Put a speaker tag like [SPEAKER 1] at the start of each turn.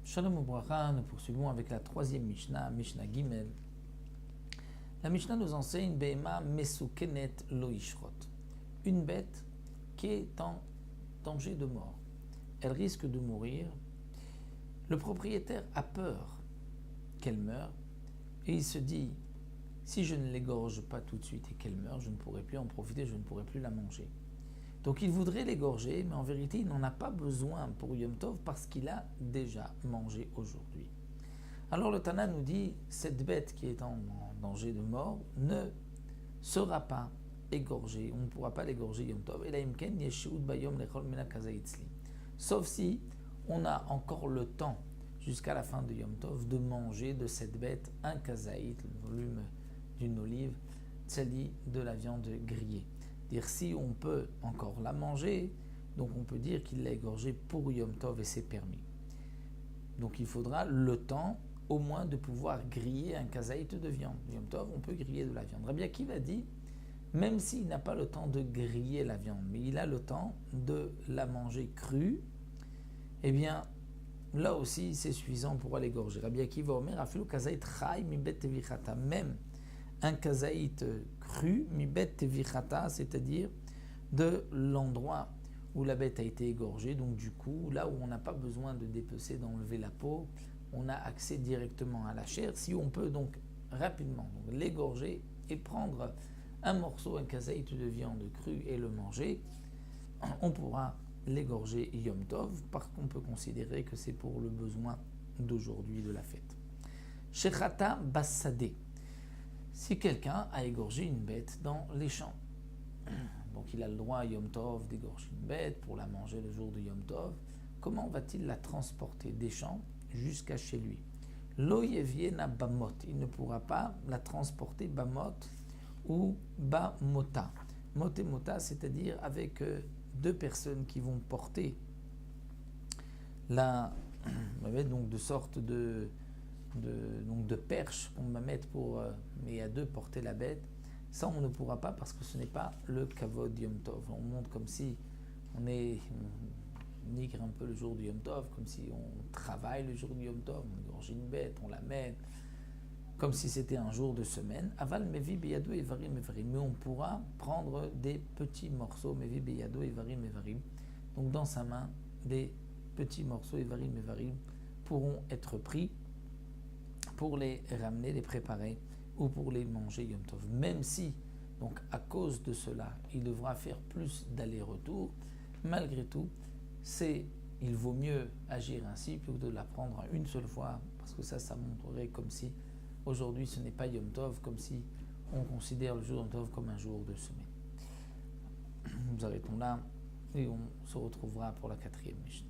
[SPEAKER 1] Shalom Ubracha, nous poursuivons avec la troisième Mishnah, Mishnah Gimel. La Mishnah nous enseigne Behema Mesukenet Lo Ishrot, une bête qui est en danger de mort. Elle risque de mourir. Le propriétaire a peur qu'elle meure et il se dit, si je ne l'égorge pas tout de suite et qu'elle meure, je ne pourrai plus en profiter, je ne pourrai plus la manger. Donc il voudrait l'égorger, mais en vérité il n'en a pas besoin pour Yom Tov parce qu'il a déjà mangé aujourd'hui. Alors le Tana nous dit, cette bête qui est en danger de mort ne sera pas égorgée, on ne pourra pas l'égorger Yom Tov. Sauf si on a encore le temps jusqu'à la fin de Yom Tov de manger de cette bête un kazaït, le volume d'une olive, tsali, de la viande grillée. Dire si on peut encore la manger, donc on peut dire qu'il l'a égorgée pour Yom Tov et c'est permis. Donc il faudra le temps au moins de pouvoir griller un kazaït de viande. Yom Tov, on peut griller de la viande. Rabbi Akiva dit, même s'il n'a pas le temps de griller la viande, mais il a le temps de la manger crue, eh bien là aussi c'est suffisant pour l'égorger. Rabbi Akiva Omer afilu kazaït chai mi bet tevichata, même un kazaït cru, mi bet tevichata, c'est-à-dire de l'endroit où la bête a été égorgée, donc du coup, là où on n'a pas besoin de dépecer, d'enlever la peau, on a accès directement à la chair. Si on peut donc rapidement l'égorger et prendre un morceau, un kazaït de viande crue et le manger, on pourra l'égorger Yom Tov, parce qu'on peut considérer que c'est pour le besoin d'aujourd'hui de la fête. Shechata Bassadeh. Si quelqu'un a égorgé une bête dans les champs, donc il a le droit à Yom Tov d'égorger une bête pour la manger le jour de Yom Tov, comment va-t-il la transporter des champs jusqu'à chez lui? Lo yeviena bamot, il ne pourra pas la transporter bamot ou bamota. Mot et mota, c'est-à-dire avec deux personnes qui vont porter la, donc de sorte de perche qu'on va mettre pour, mais à deux porter la bête, ça on ne pourra pas parce que ce n'est pas le kavod Yom Tov. On montre comme si on nigre un peu le jour du Yom Tov, comme si on travaille le jour du Yom Tov, on égorge une bête, on l'amène, comme si c'était un jour de semaine. Aval mevi beyado evarim evarim, mais on pourra prendre des petits morceaux, mevi beyado evarim evarim, donc dans sa main, des petits morceaux evarim evarim pourront être pris pour les ramener, les préparer ou pour les manger Yom Tov. Même si, donc à cause de cela, il devra faire plus d'aller-retour, malgré tout, il vaut mieux agir ainsi plutôt que de la prendre une seule fois, parce que ça montrerait comme si aujourd'hui ce n'est pas Yom Tov, comme si on considère le jour Yom Tov comme un jour de semaine. Nous arrêtons là et on se retrouvera pour la quatrième Mishnah.